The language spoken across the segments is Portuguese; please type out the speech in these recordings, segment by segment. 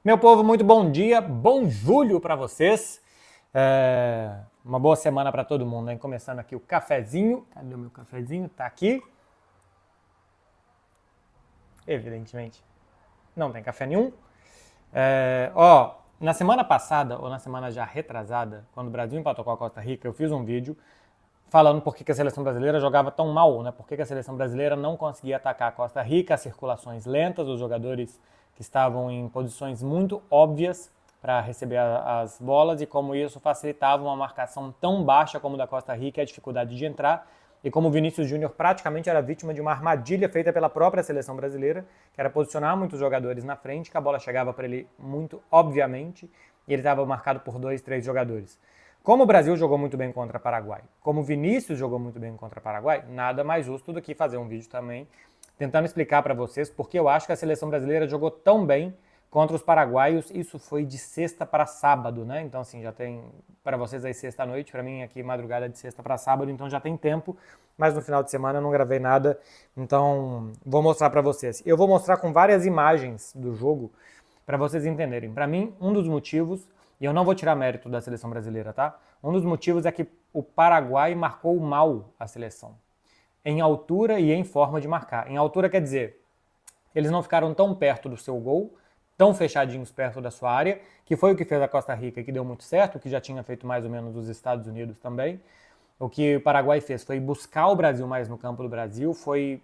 Meu povo, muito bom dia, bom julho para vocês. Uma boa semana para todo mundo, hein? Começando aqui o cafezinho. Cadê o meu cafezinho? Tá aqui. Evidentemente, não tem café nenhum. Na semana passada, ou na semana já retrasada, quando o Brasil empatou com a Costa Rica, eu fiz um vídeo falando por que a seleção brasileira jogava tão mal, né? Por que a seleção brasileira não conseguia atacar a Costa Rica, as circulações lentas, os jogadores que estavam em posições muito óbvias para receber as bolas e como isso facilitava uma marcação tão baixa como da Costa Rica e a dificuldade de entrar. E como o Vinícius Júnior praticamente era vítima de uma armadilha feita pela própria seleção brasileira, que era posicionar muitos jogadores na frente, que a bola chegava para ele muito obviamente, e ele estava marcado por 2, 3 jogadores. Como o Brasil jogou muito bem contra o Paraguai, como o Vinícius jogou muito bem contra o Paraguai, nada mais justo do que fazer um vídeo também tentando explicar para vocês porque eu acho que a seleção brasileira jogou tão bem contra os paraguaios. Isso foi de sexta para sábado, né? Então, assim, já tem para vocês aí sexta-noite, para mim aqui madrugada de sexta para sábado, então já tem tempo, mas no final de semana eu não gravei nada, então vou mostrar para vocês. Eu vou mostrar com várias imagens do jogo para vocês entenderem. Para mim, um dos motivos, e eu não vou tirar mérito da seleção brasileira, tá? Um dos motivos é que o Paraguai marcou mal a seleção, em altura e em forma de marcar. Em altura quer dizer, eles não ficaram tão perto do seu gol, tão fechadinhos perto da sua área, que foi o que fez a Costa Rica, que deu muito certo, que já tinha feito mais ou menos os Estados Unidos também. O que o Paraguai fez foi buscar o Brasil mais no campo do Brasil, foi,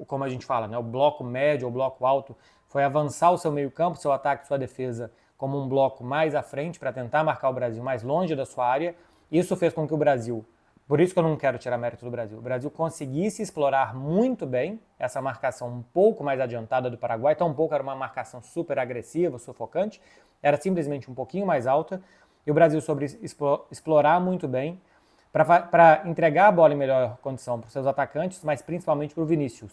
como a gente fala, né, o bloco médio ou bloco alto, foi avançar o seu meio campo, seu ataque, sua defesa, como um bloco mais à frente para tentar marcar o Brasil mais longe da sua área. Isso fez com que o Brasil, por isso que eu não quero tirar mérito do Brasil, o Brasil conseguisse explorar muito bem essa marcação um pouco mais adiantada do Paraguai. Então, um pouco era uma marcação super agressiva, sufocante, era simplesmente um pouquinho mais alta, e o Brasil soube explorar muito bem para entregar a bola em melhor condição para os seus atacantes, mas principalmente para o Vinícius.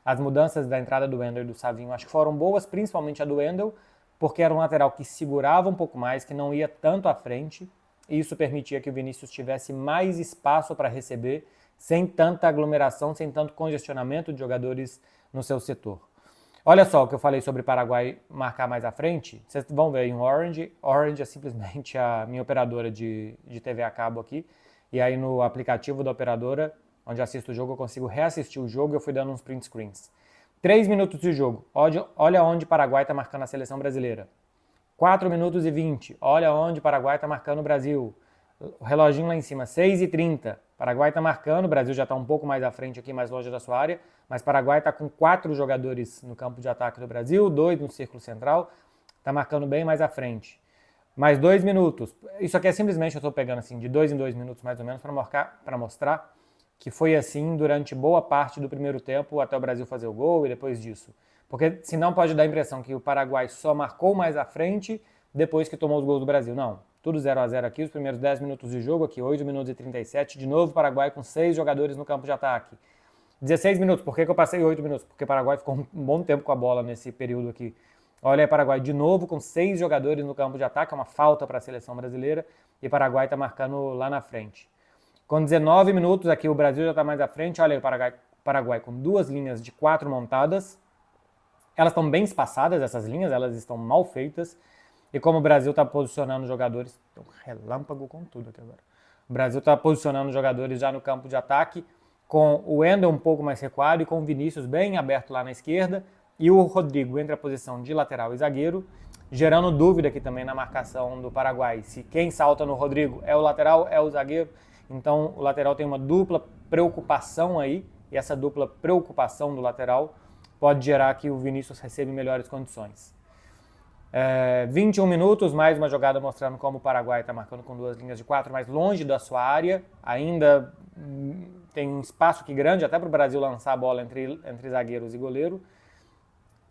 As mudanças da entrada do Wendel e do Savinho acho que foram boas, principalmente a do Wendel, porque era um lateral que segurava um pouco mais, que não ia tanto à frente, e isso permitia que o Vinícius tivesse mais espaço para receber, sem tanta aglomeração, sem tanto congestionamento de jogadores no seu setor. Olha só o que eu falei sobre o Paraguai marcar mais à frente. Vocês vão ver em Orange. Orange é simplesmente a minha operadora de TV a cabo aqui. E aí no aplicativo da operadora, onde assisto o jogo, eu consigo reassistir o jogo e eu fui dando uns print screens. 3 minutos de jogo. Olha onde o Paraguai está marcando a seleção brasileira. 4 minutos e 20. Olha onde o Paraguai está marcando o Brasil. O reloginho lá em cima, 6h30. Paraguai está marcando, o Brasil já está um pouco mais à frente aqui, mais longe da sua área, mas Paraguai está com 4 jogadores no campo de ataque do Brasil, 2 no círculo central, está marcando bem mais à frente. Mais 2 minutos. Isso aqui é simplesmente, eu estou pegando assim, de 2 em 2 minutos mais ou menos, para mostrar que foi assim durante boa parte do primeiro tempo, até o Brasil fazer o gol e depois disso. Porque senão pode dar a impressão que o Paraguai só marcou mais à frente depois que tomou os gols do Brasil. Não, tudo 0-0 aqui, os primeiros 10 minutos de jogo aqui, 8 minutos e 37, de novo o Paraguai com 6 jogadores no campo de ataque. 16 minutos, por que eu passei 8 minutos? Porque o Paraguai ficou um bom tempo com a bola nesse período aqui. Olha aí, Paraguai de novo com 6 jogadores no campo de ataque, é uma falta para a seleção brasileira, e o Paraguai está marcando lá na frente. Com 19 minutos aqui o Brasil já está mais à frente, olha aí o Paraguai com 2 linhas de 4 montadas. Elas estão bem espaçadas, essas linhas, elas estão mal feitas. E como o Brasil está posicionando jogadores... Tem um relâmpago com tudo aqui agora. O Brasil está posicionando jogadores já no campo de ataque, com o Wendel um pouco mais recuado e com o Vinícius bem aberto lá na esquerda, e o Rodrigo entre a posição de lateral e zagueiro, gerando dúvida aqui também na marcação do Paraguai. Se quem salta no Rodrigo é o lateral, é o zagueiro. Então o lateral tem uma dupla preocupação aí, e essa dupla preocupação do lateral pode gerar que o Vinícius receba em melhores condições. 21 minutos, mais uma jogada mostrando como o Paraguai está marcando com 2 linhas de 4 mais longe da sua área. Ainda tem um espaço aqui grande até para o Brasil lançar a bola entre zagueiros e goleiro.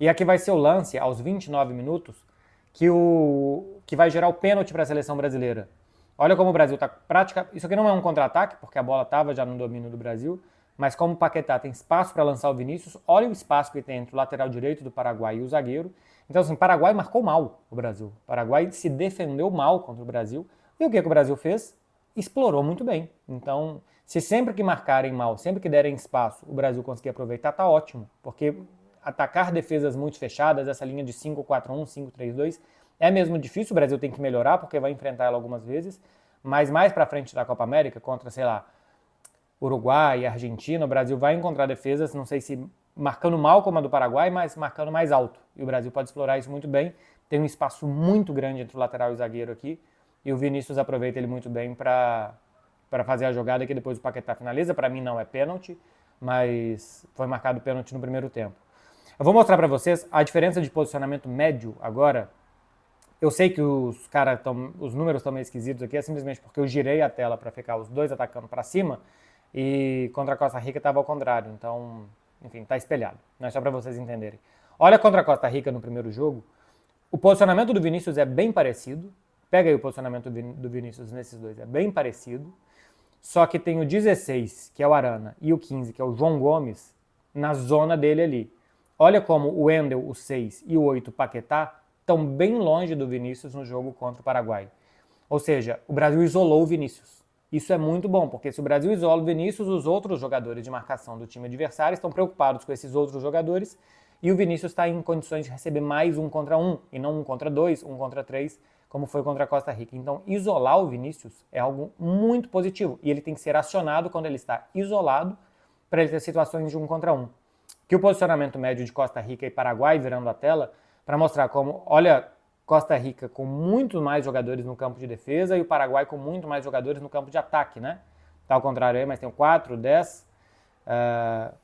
E aqui vai ser o lance, aos 29 minutos, que vai gerar o pênalti para a seleção brasileira. Olha como o Brasil está praticamente... Isso aqui não é um contra-ataque, porque a bola estava já no domínio do Brasil, mas como o Paquetá tem espaço para lançar o Vinícius, olha o espaço que tem entre o lateral direito do Paraguai e o zagueiro. Então, assim, o Paraguai marcou mal o Brasil. O Paraguai se defendeu mal contra o Brasil. E o que o Brasil fez? Explorou muito bem. Então, se sempre que marcarem mal, sempre que derem espaço, o Brasil conseguir aproveitar, tá ótimo. Porque atacar defesas muito fechadas, essa linha de 5-4-1, 5-3-2, é mesmo difícil, o Brasil tem que melhorar, porque vai enfrentar ela algumas vezes, mas mais para frente da Copa América, contra, sei lá, Uruguai e Argentina, o Brasil vai encontrar defesas, não sei se marcando mal como a do Paraguai, mas marcando mais alto. E o Brasil pode explorar isso muito bem. Tem um espaço muito grande entre o lateral e o zagueiro aqui, e o Vinícius aproveita ele muito bem para fazer a jogada que depois o Paquetá finaliza. Para mim não é pênalti, mas foi marcado pênalti no primeiro tempo. Eu vou mostrar para vocês a diferença de posicionamento médio agora. Eu sei que os números estão meio esquisitos aqui, é simplesmente porque eu girei a tela para ficar os dois atacando para cima, e contra a Costa Rica estava ao contrário, então, enfim, está espelhado. Não é só para vocês entenderem. Olha contra a Costa Rica no primeiro jogo, o posicionamento do Vinícius é bem parecido. Pega aí o posicionamento do Vinícius nesses dois, é bem parecido. Só que tem o 16, que é o Arana, e o 15, que é o João Gomes, na zona dele ali. Olha como o Wendel, o 6 e o 8, o Paquetá, estão bem longe do Vinícius no jogo contra o Paraguai. Ou seja, o Brasil isolou o Vinícius. Isso é muito bom, porque se o Brasil isola o Vinícius, os outros jogadores de marcação do time adversário estão preocupados com esses outros jogadores, e o Vinícius está em condições de receber mais 1 contra 1, e não 1 contra 2, 1 contra 3, como foi contra a Costa Rica. Então, isolar o Vinícius é algo muito positivo, e ele tem que ser acionado quando ele está isolado, para ele ter situações de 1 contra 1. Que o posicionamento médio de Costa Rica e Paraguai, virando a tela, para mostrar como, olha, Costa Rica com muito mais jogadores no campo de defesa e o Paraguai com muito mais jogadores no campo de ataque, né? Tá ao contrário aí, mas tem o 4, 10,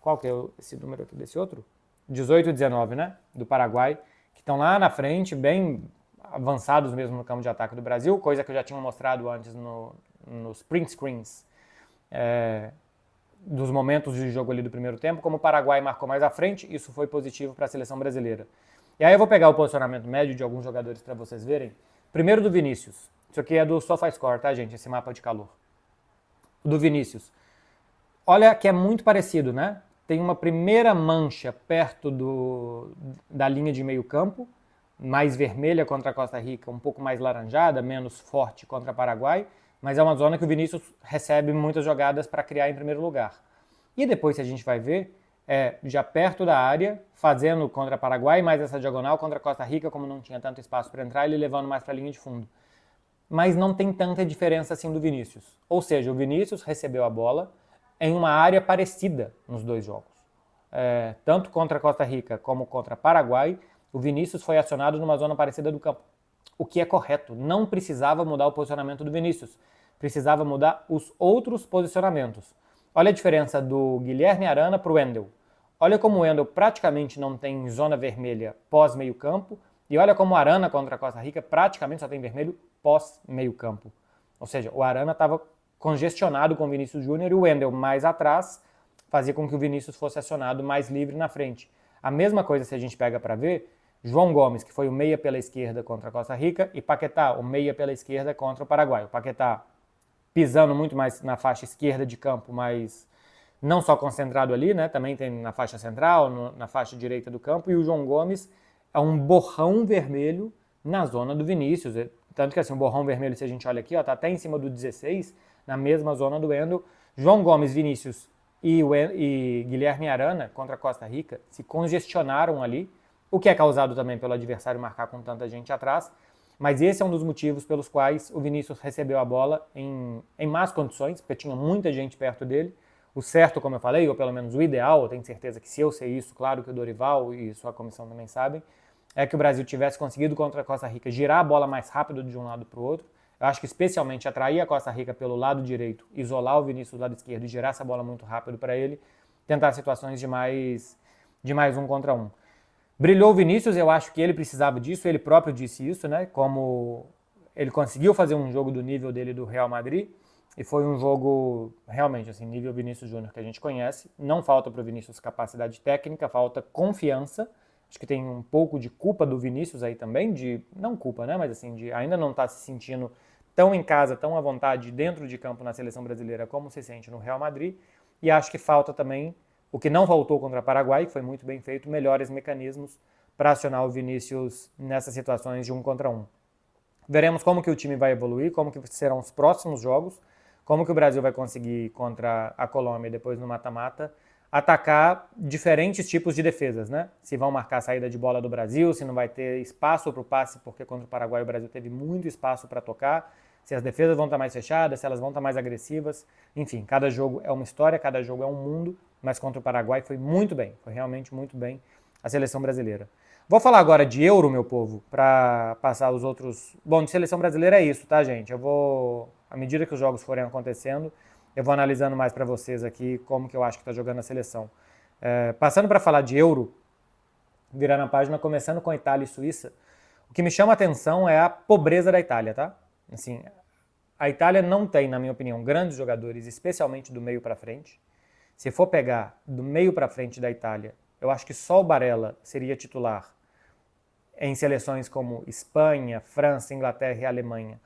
qual que é esse número aqui desse outro? 18 e 19, né? Do Paraguai, que estão lá na frente, bem avançados mesmo no campo de ataque do Brasil, coisa que eu já tinha mostrado antes nos print screens dos momentos de jogo ali do primeiro tempo. Como o Paraguai marcou mais à frente, isso foi positivo para a seleção brasileira. E aí eu vou pegar o posicionamento médio de alguns jogadores para vocês verem. Primeiro do Vinícius. Isso aqui é do SofaScore, tá, gente? Esse mapa de calor. O do Vinícius. Olha que é muito parecido, né? Tem uma primeira mancha perto da linha de meio campo, mais vermelha contra a Costa Rica, um pouco mais laranjada, menos forte contra o Paraguai, mas é uma zona que o Vinícius recebe muitas jogadas para criar em primeiro lugar. E depois, se a gente vai ver, já perto da área, fazendo contra o Paraguai, mais essa diagonal contra a Costa Rica, como não tinha tanto espaço para entrar, ele levando mais para a linha de fundo. Mas não tem tanta diferença assim do Vinícius. Ou seja, o Vinícius recebeu a bola em uma área parecida nos dois jogos. Tanto contra a Costa Rica como contra o Paraguai, o Vinícius foi acionado numa zona parecida do campo. O que é correto. Não precisava mudar o posicionamento do Vinícius. Precisava mudar os outros posicionamentos. Olha a diferença do Guilherme Arana para o Wendel. Olha como o Wendel praticamente não tem zona vermelha pós meio campo, e olha como o Arana contra a Costa Rica praticamente só tem vermelho pós meio campo. Ou seja, o Arana estava congestionado com o Vinícius Júnior e o Wendel mais atrás fazia com que o Vinícius fosse acionado mais livre na frente. A mesma coisa se a gente pega para ver, João Gomes, que foi o meia pela esquerda contra a Costa Rica, e Paquetá, o meia pela esquerda contra o Paraguai. O Paquetá pisando muito mais na faixa esquerda de campo, mas não só concentrado ali, né? Também tem na faixa central, na faixa direita do campo, e o João Gomes é um borrão vermelho na zona do Vinícius. Tanto que assim, o borrão vermelho, se a gente olha aqui, ó, tá até em cima do 16, na mesma zona do Wendel. João Gomes, Vinícius e Guilherme Arana contra a Costa Rica se congestionaram ali, o que é causado também pelo adversário marcar com tanta gente atrás. Mas esse é um dos motivos pelos quais o Vinícius recebeu a bola em más condições, porque tinha muita gente perto dele. O certo, como eu falei, ou pelo menos o ideal, eu tenho certeza que se eu sei isso, claro que o Dorival e sua comissão também sabem, é que o Brasil tivesse conseguido contra a Costa Rica girar a bola mais rápido de um lado para o outro. Eu acho que especialmente atrair a Costa Rica pelo lado direito, isolar o Vinícius do lado esquerdo e girar essa bola muito rápido para ele, tentar situações de mais 1 contra 1. Brilhou o Vinícius, eu acho que ele precisava disso, ele próprio disse isso, né? Como ele conseguiu fazer um jogo do nível dele do Real Madrid, e foi um jogo realmente assim, nível Vinícius Júnior que a gente conhece. Não falta para o Vinícius capacidade técnica, falta confiança. Acho que tem um pouco de culpa do Vinícius aí também, não culpa, né? Mas assim, de ainda não estar se sentindo tão em casa, tão à vontade dentro de campo na seleção brasileira como se sente no Real Madrid. E acho que falta também, o que não faltou contra o Paraguai, que foi muito bem feito, melhores mecanismos para acionar o Vinícius nessas situações de 1 contra 1. Veremos como que o time vai evoluir, como que serão os próximos jogos, como que o Brasil vai conseguir contra a Colômbia depois no mata-mata atacar diferentes tipos de defesas, né? Se vão marcar a saída de bola do Brasil, se não vai ter espaço para o passe, porque contra o Paraguai o Brasil teve muito espaço para tocar, se as defesas vão estar mais fechadas, se elas vão estar mais agressivas. Enfim, cada jogo é uma história, cada jogo é um mundo, mas contra o Paraguai foi muito bem, foi realmente muito bem a seleção brasileira. Vou falar agora de Euro, meu povo, para passar os outros... Bom, de seleção brasileira é isso, tá, gente? Eu vou, à medida que os jogos forem acontecendo, eu vou analisando mais para vocês aqui como que eu acho que está jogando a seleção. Passando para falar de Euro, virando a página, começando com Itália e Suíça, o que me chama a atenção é a pobreza da Itália, tá? Assim, a Itália não tem, na minha opinião, grandes jogadores, especialmente do meio para frente. Se for pegar do meio para frente da Itália, eu acho que só o Barella seria titular em seleções como Espanha, França, Inglaterra e Alemanha,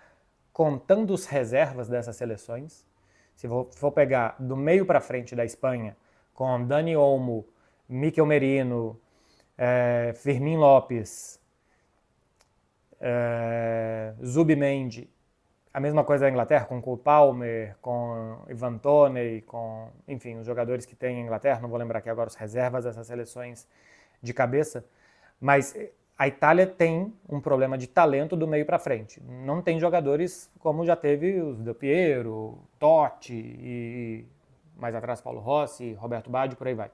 contando os reservas dessas seleções. Se for pegar do meio para frente da Espanha, com Dani Olmo, Mikel Merino, Fermín Lopes, Zubimendi, a mesma coisa da Inglaterra, com Cole Palmer, com Ivan Toney, com, enfim, os jogadores que tem em Inglaterra, não vou lembrar aqui agora os reservas dessas seleções de cabeça, mas a Itália tem um problema de talento do meio para frente. Não tem jogadores como já teve os Del Piero, Totti e mais atrás Paulo Rossi, Roberto Baggio, por aí vai.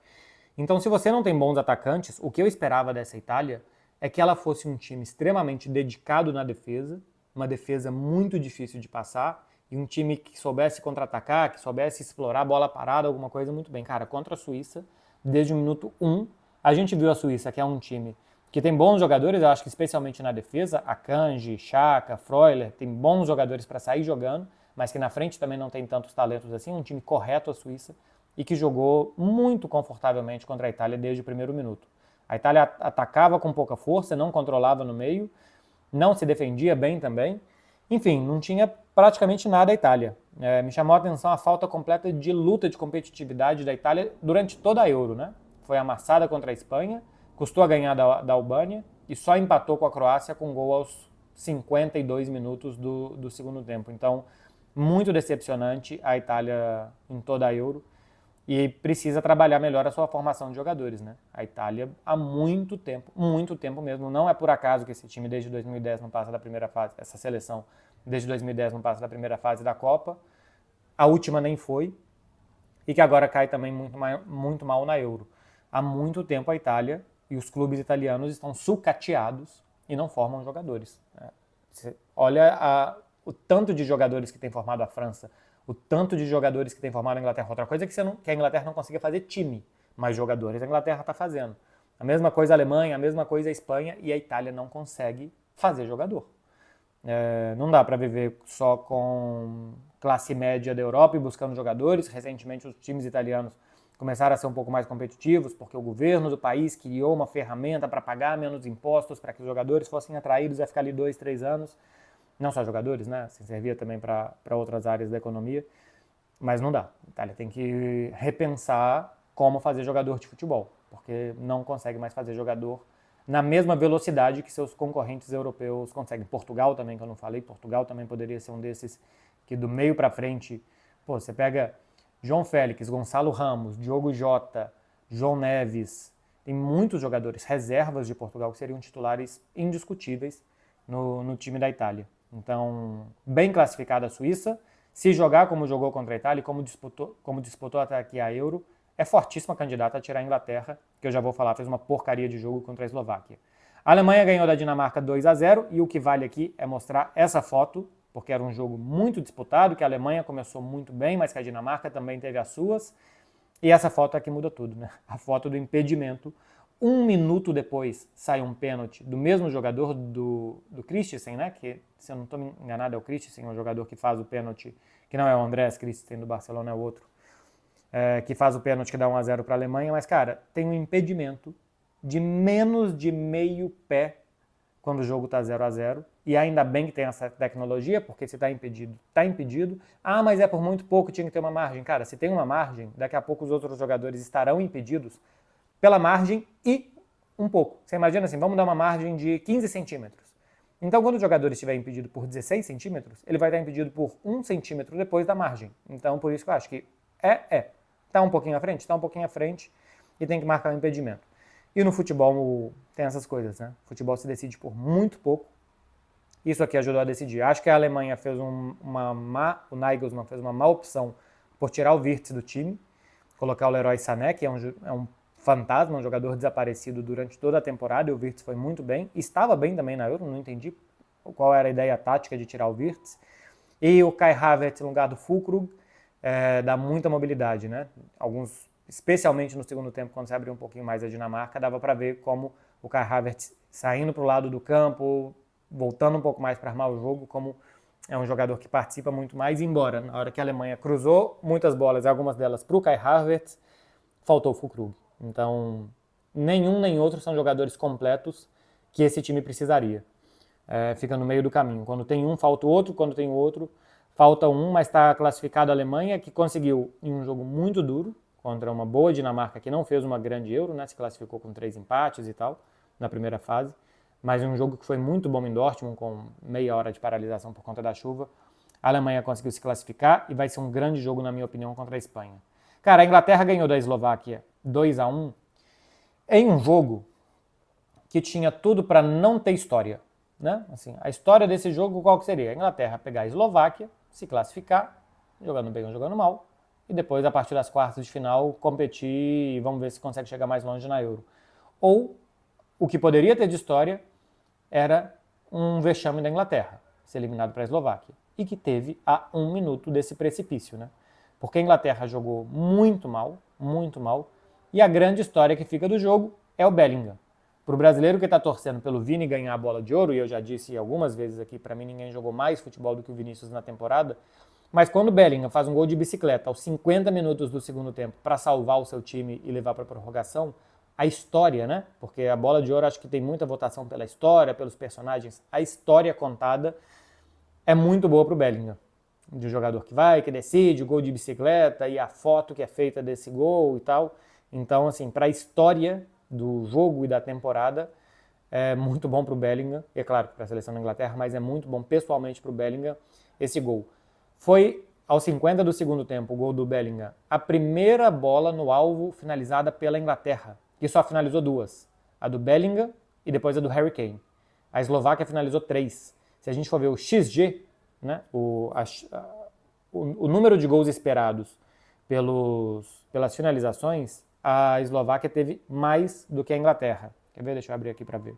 Então, se você não tem bons atacantes, o que eu esperava dessa Itália é que ela fosse um time extremamente dedicado na defesa, uma defesa muito difícil de passar, e um time que soubesse contra-atacar, que soubesse explorar a bola parada, alguma coisa muito bem. Cara, contra a Suíça, desde o minuto 1, a gente viu a Suíça, que é um time que tem bons jogadores, eu acho que especialmente na defesa, Akanji, Xhaka, Freuler, tem bons jogadores para sair jogando, mas que na frente também não tem tantos talentos assim, um time correto a Suíça, e que jogou muito confortavelmente contra a Itália desde o primeiro minuto. A Itália atacava com pouca força, não controlava no meio, não se defendia bem também. Enfim, não tinha praticamente nada a Itália. Me chamou a atenção a falta completa de luta de competitividade da Itália durante toda a Euro, né? Foi amassada contra a Espanha, custou a ganhar da Albânia e só empatou com a Croácia com gol aos 52 minutos do segundo tempo. Então, muito decepcionante a Itália em toda a Euro. E precisa trabalhar melhor a sua formação de jogadores, né? A Itália há muito tempo mesmo. Não é por acaso que esse time desde 2010 não passa da primeira fase, essa seleção desde 2010 não passa da primeira fase da Copa. A última nem foi. E que agora cai também muito mal na Euro. Há muito tempo a Itália e os clubes italianos estão sucateados e não formam jogadores. Você olha o tanto de jogadores que tem formado a França, o tanto de jogadores que tem formado a Inglaterra. Outra coisa é que a Inglaterra não consiga fazer time, mas jogadores a Inglaterra está fazendo. A mesma coisa a Alemanha, a mesma coisa a Espanha, e a Itália não consegue fazer jogador. Não dá para viver só com classe média da Europa e buscando jogadores. Recentemente os times italianos começaram a ser um pouco mais competitivos, porque o governo do país criou uma ferramenta para pagar menos impostos, para que os jogadores fossem atraídos a ficar ali 2, 3 anos. Não só jogadores, né? Se servia também para outras áreas da economia. Mas não dá. A Itália tem que repensar como fazer jogador de futebol, porque não consegue mais fazer jogador na mesma velocidade que seus concorrentes europeus conseguem. Portugal também, que eu não falei, Portugal também poderia ser um desses que do meio para frente, pô, você pega João Félix, Gonçalo Ramos, Diogo Jota, João Neves, tem muitos jogadores reservas de Portugal que seriam titulares indiscutíveis no time da Itália. Então, bem classificada a Suíça. Se jogar como jogou contra a Itália, como disputou até aqui a Euro, é fortíssima candidata a tirar a Inglaterra, que eu já vou falar, fez uma porcaria de jogo contra a Eslováquia. A Alemanha ganhou da Dinamarca 2-0 e o que vale aqui é mostrar essa foto, porque era um jogo muito disputado, que a Alemanha começou muito bem, mas que a Dinamarca também teve as suas. E essa foto aqui muda tudo, né? A foto do impedimento. 1 minuto depois sai um pênalti do mesmo jogador do Christensen, né? Que, se eu não estou enganado, é o Christensen, o jogador que faz o pênalti, que não é o Andrés Christensen do Barcelona, é o outro, que faz o pênalti que dá 1-0 para a Alemanha, mas, cara, tem um impedimento de menos de meio pé quando o jogo está 0-0, e ainda bem que tem essa tecnologia, porque se está impedido, está impedido. Ah, mas é por muito pouco, tinha que ter uma margem. Cara, se tem uma margem, daqui a pouco os outros jogadores estarão impedidos pela margem e um pouco. Você imagina assim, vamos dar uma margem de 15 centímetros. Então, quando o jogador estiver impedido por 16 centímetros, ele vai estar impedido por 1 centímetro depois da margem. Então, por isso que eu acho que Está um pouquinho à frente? Está um pouquinho à frente e tem que marcar o impedimento. E no futebol tem essas coisas, né? O futebol se decide por muito pouco. Isso aqui ajudou a decidir. Acho que a Alemanha fez o Nagelsmann fez uma má opção por tirar o Wirtz do time, colocar o Leroy Sané, que é um fantasma, um jogador desaparecido durante toda a temporada, e o Wirtz foi muito bem. Estava bem também na Euro, não entendi qual era a ideia tática de tirar o Wirtz. E o Kai Havertz no lugar do Füllkrug, dá muita mobilidade, né? Especialmente no segundo tempo, quando se abriu um pouquinho mais a Dinamarca, dava para ver como o Kai Havertz saindo para o lado do campo, voltando um pouco mais para armar o jogo, como é um jogador que participa muito mais, embora na hora que a Alemanha cruzou muitas bolas, algumas delas para o Kai Havertz, faltou o Füllkrug. Então, nenhum nem outro são jogadores completos que esse time precisaria. Fica no meio do caminho. Quando tem um, falta o outro. Quando tem o outro, falta um, mas está classificado a Alemanha, que conseguiu, em um jogo muito duro, contra uma boa Dinamarca, que não fez uma grande Euro, né? Se classificou com 3 empates e tal, na primeira fase. Mas um jogo que foi muito bom em Dortmund, com meia hora de paralisação por conta da chuva. A Alemanha conseguiu se classificar e vai ser um grande jogo, na minha opinião, contra a Espanha. Cara, a Inglaterra ganhou da Eslováquia 2-1 em um jogo que tinha tudo para não ter história. Né? Assim, a história desse jogo, qual que seria? A Inglaterra pegar a Eslováquia, se classificar, jogando bem ou jogando mal, e depois, a partir das quartas de final, competir e vamos ver se consegue chegar mais longe na Euro. Ou, o que poderia ter de história era um vexame da Inglaterra, ser eliminado para a Eslováquia, e que teve a 1 minuto desse precipício, né? Porque a Inglaterra jogou muito mal, e a grande história que fica do jogo é o Bellingham. Para o brasileiro que está torcendo pelo Vini ganhar a bola de ouro, e eu já disse algumas vezes aqui, para mim ninguém jogou mais futebol do que o Vinícius na temporada, mas quando o Bellingham faz um gol de bicicleta aos 50 minutos do segundo tempo para salvar o seu time e levar para a prorrogação, a história, né? Porque a bola de ouro acho que tem muita votação pela história, pelos personagens, a história contada é muito boa para o Bellingham. De um jogador que vai, que decide, o gol de bicicleta e a foto que é feita desse gol e tal. Então, assim, para a história do jogo e da temporada, é muito bom para o Bellingham, e é claro que para a seleção da Inglaterra, mas é muito bom pessoalmente para o Bellingham esse gol. Foi aos 50 do segundo tempo o gol do Bellingham, a primeira bola no alvo finalizada pela Inglaterra, que só finalizou 2, a do Bellingham e depois a do Harry Kane. A Eslováquia finalizou 3. Se a gente for ver o XG, né, o número de gols esperados pelas finalizações, a Eslováquia teve mais do que a Inglaterra. Quer ver? Deixa eu abrir aqui para ver.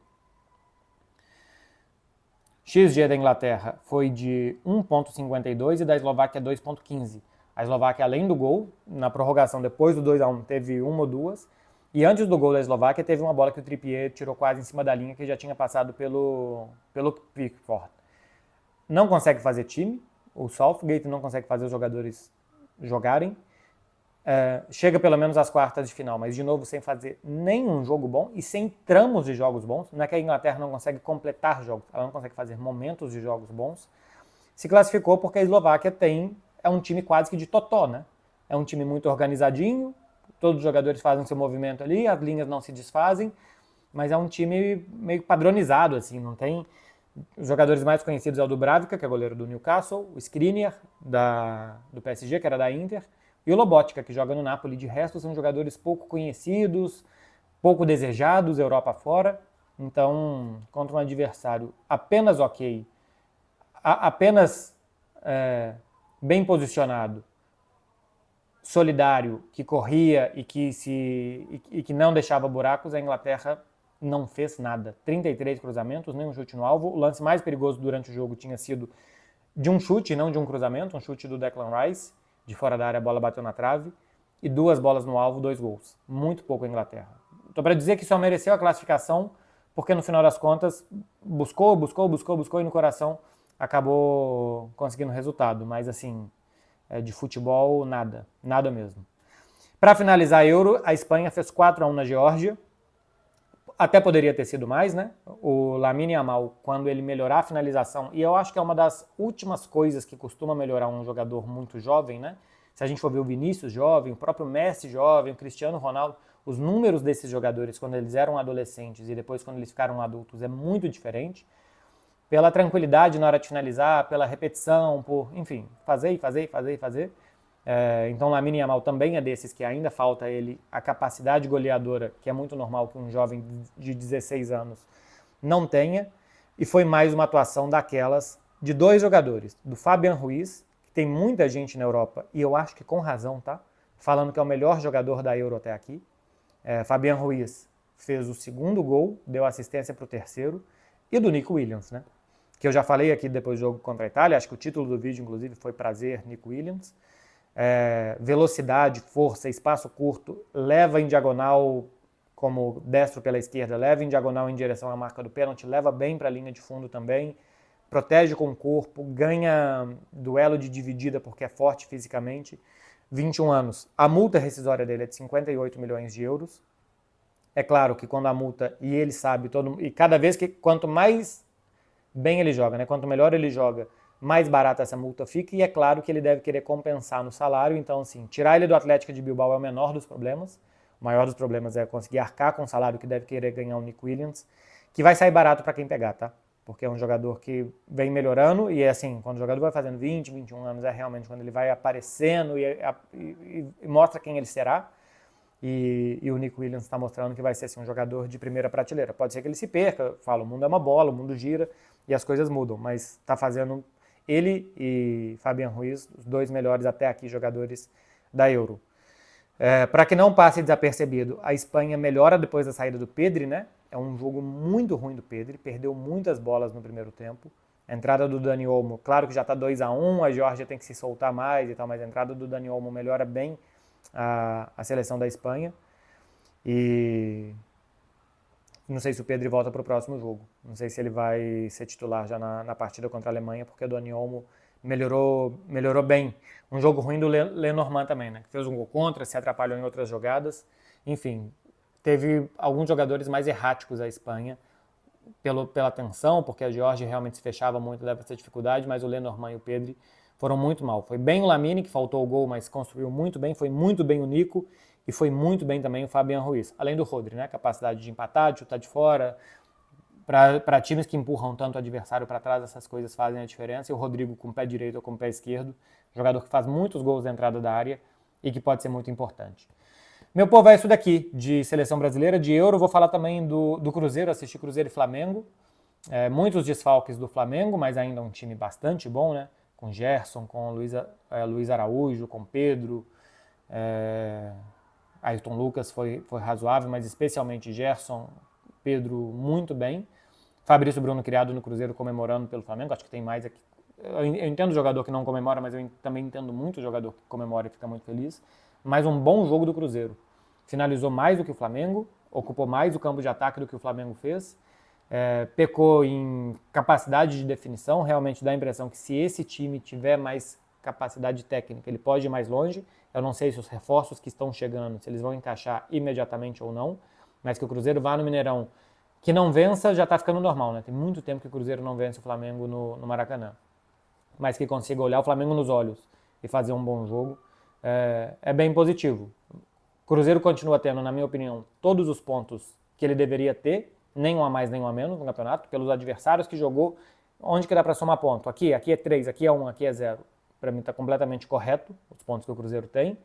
XG da Inglaterra foi de 1,52 e da Eslováquia 2,15. A Eslováquia, além do gol, na prorrogação depois do 2-1, teve uma ou duas. E antes do gol da Eslováquia, teve uma bola que o Trippier tirou quase em cima da linha, que já tinha passado pelo Pickford. Não consegue fazer time, o Southgate não consegue fazer os jogadores jogarem. Chega pelo menos às quartas de final, mas de novo sem fazer nenhum jogo bom e sem tramos de jogos bons. Não é que a Inglaterra não consegue completar jogos, ela não consegue fazer momentos de jogos bons. Se classificou porque a Eslováquia é um time quase que de totó, né? É um time muito organizadinho, todos os jogadores fazem seu movimento ali, as linhas não se desfazem, mas é um time meio padronizado, assim, não tem... Os jogadores mais conhecidos é o Dubravka, que é goleiro do Newcastle, o Skriniar, do PSG, que era da Inter, e o Lobotka, que joga no Napoli. De resto, são jogadores pouco conhecidos, pouco desejados, Europa fora. Então, contra um adversário apenas ok, apenas bem posicionado, solidário, que corria e que não deixava buracos, a Inglaterra não fez nada. 33 cruzamentos, nenhum chute no alvo. O lance mais perigoso durante o jogo tinha sido de um chute, não de um cruzamento, um chute do Declan Rice. De fora da área, a bola bateu na trave. E 2 bolas no alvo, 2 gols. Muito pouco a Inglaterra. Estou para dizer que só mereceu a classificação porque, no final das contas, buscou e no coração acabou conseguindo resultado. Mas, assim, de futebol, nada. Nada mesmo. Para finalizar a Euro, a Espanha fez 4-1 na Geórgia. Até poderia ter sido mais, né? O Lamine Yamal, quando ele melhorar a finalização, e eu acho que é uma das últimas coisas que costuma melhorar um jogador muito jovem, né? Se a gente for ver o Vinícius jovem, o próprio Messi jovem, o Cristiano Ronaldo, os números desses jogadores quando eles eram adolescentes e depois quando eles ficaram adultos é muito diferente. Pela tranquilidade na hora de finalizar, pela repetição, enfim, fazer. Então Lamine Yamal também é desses que ainda falta ele a capacidade goleadora, que é muito normal que um jovem de 16 anos não tenha. E foi mais uma atuação daquelas de dois jogadores, do Fabian Ruiz, que tem muita gente na Europa, e eu acho que com razão, tá? Falando que é o melhor jogador da Euro até aqui. Fabian Ruiz fez o segundo gol, deu assistência para o terceiro, e do Nico Williams, né? Que eu já falei aqui depois do jogo contra a Itália, acho que o título do vídeo, inclusive, foi Prazer, Nico Williams. Velocidade, força, espaço curto, leva em diagonal como destro pela esquerda, leva em diagonal em direção à marca do pênalti, leva bem para a linha de fundo também, protege com o corpo, ganha duelo de dividida porque é forte fisicamente. 21 anos. A multa rescisória dele é de 58 milhões de euros. É claro que quando a multa, e ele sabe, e cada vez que, quanto mais bem ele joga, né, quanto melhor ele joga, mais barata essa multa fica, e é claro que ele deve querer compensar no salário. Então, assim, tirar ele do Atlético de Bilbao é o menor dos problemas. O maior dos problemas é conseguir arcar com o salário que deve querer ganhar o Nico Williams, que vai sair barato para quem pegar, tá? Porque é um jogador que vem melhorando, e é assim, quando o jogador vai fazendo 20, 21 anos, é realmente quando ele vai aparecendo e mostra quem ele será. E o Nico Williams está mostrando que vai ser assim, um jogador de primeira prateleira. Pode ser que ele se perca, fala, o mundo é uma bola, o mundo gira e as coisas mudam, mas está fazendo ele e Fabian Ruiz, os dois melhores até aqui jogadores da Euro. Para que não passe desapercebido, a Espanha melhora depois da saída do Pedri, né? É um jogo muito ruim do Pedri, perdeu muitas bolas no primeiro tempo. A entrada do Dani Olmo, claro que já está 2-1, a Geórgia tem que se soltar mais e tal, mas a entrada do Dani Olmo melhora bem a seleção da Espanha. E não sei se o Pedri volta para o próximo jogo. Não sei se ele vai ser titular já na partida contra a Alemanha, porque o Dani Olmo melhorou bem. Um jogo ruim do Lenormand também, né? Que fez um gol contra, se atrapalhou em outras jogadas. Enfim, teve alguns jogadores mais erráticos a Espanha pela tensão, porque a Geórgia realmente se fechava muito, leva essa dificuldade, mas o Lenormand e o Pedri foram muito mal. Foi bem o Lamine, que faltou o gol, mas construiu muito bem, foi muito bem o Nico, e foi muito bem também o Fabian Ruiz. Além do Rodri, né? Capacidade de empatar, de chutar de fora. Para times que empurram tanto o adversário para trás, essas coisas fazem a diferença. E o Rodrigo com o pé direito ou com o pé esquerdo, jogador que faz muitos gols da entrada da área e que pode ser muito importante. Meu povo, é isso daqui de seleção brasileira, de Euro. Vou falar também do Cruzeiro, assisti Cruzeiro e Flamengo. Muitos desfalques do Flamengo, mas ainda um time bastante bom, né? Com Gerson, com Luiz Araújo, com Pedro. Ayrton Lucas foi razoável, mas especialmente Gerson, Pedro muito bem. Fabrício Bruno criado no Cruzeiro comemorando pelo Flamengo, acho que tem mais aqui. Eu entendo o jogador que não comemora, mas eu também entendo muito o jogador que comemora e fica muito feliz. Mas um bom jogo do Cruzeiro. Finalizou mais do que o Flamengo, ocupou mais o campo de ataque do que o Flamengo fez. Pecou em capacidade de definição, realmente dá a impressão que se esse time tiver mais capacidade técnica, ele pode ir mais longe. Eu não sei se os reforços que estão chegando, se eles vão encaixar imediatamente ou não, mas que o Cruzeiro vá no Mineirão, que não vença, já está ficando normal, né? Tem muito tempo que o Cruzeiro não vence o Flamengo no Maracanã. Mas que consiga olhar o Flamengo nos olhos e fazer um bom jogo, é bem positivo. O Cruzeiro continua tendo, na minha opinião, todos os pontos que ele deveria ter, nem um a mais, nem um a menos no campeonato, pelos adversários que jogou, onde que dá para somar ponto. Aqui é 3, aqui é 1, aqui é 0. Para mim está completamente correto os pontos que o Cruzeiro tem.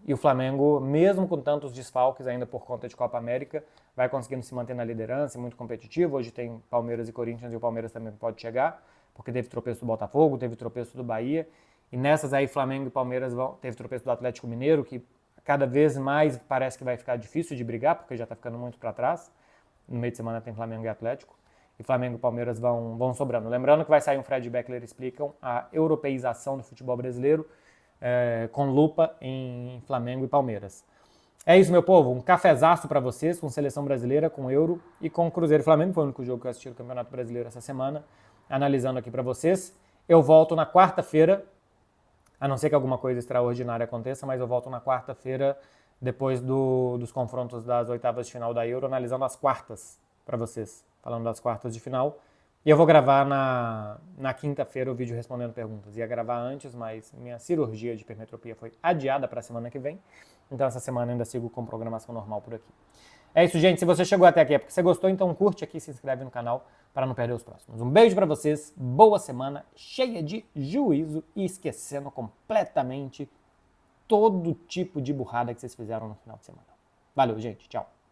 E o Flamengo, mesmo com tantos desfalques ainda por conta de Copa América, vai conseguindo se manter na liderança, muito competitivo. Hoje tem Palmeiras e Corinthians, e o Palmeiras também pode chegar, porque teve tropeço do Botafogo, teve tropeço do Bahia, e nessas aí Flamengo e Palmeiras teve tropeço do Atlético Mineiro, que cada vez mais parece que vai ficar difícil de brigar, porque já está ficando muito para trás. No meio de semana tem Flamengo e Atlético, e Flamengo e Palmeiras vão sobrando. Lembrando que vai sair um Fred Beckler Explicam a europeização do futebol brasileiro, com lupa em Flamengo e Palmeiras. É isso, meu povo. Um cafezaço para vocês com seleção brasileira, com Euro e com Cruzeiro e Flamengo. Foi o único jogo que eu assisti do Campeonato Brasileiro essa semana, analisando aqui para vocês. Eu volto na quarta-feira, a não ser que alguma coisa extraordinária aconteça, mas eu volto na quarta-feira, depois dos confrontos das oitavas de final da Euro, analisando as quartas para vocês, falando das quartas de final. E eu vou gravar na quinta-feira o vídeo respondendo perguntas. Ia gravar antes, mas minha cirurgia de hipermetropia foi adiada para a semana que vem. Então essa semana ainda sigo com programação normal por aqui. É isso, gente. Se você chegou até aqui é porque você gostou, então curte aqui e se inscreve no canal para não perder os próximos. Um beijo para vocês, boa semana, cheia de juízo e esquecendo completamente todo tipo de burrada que vocês fizeram no final de semana. Valeu, gente. Tchau.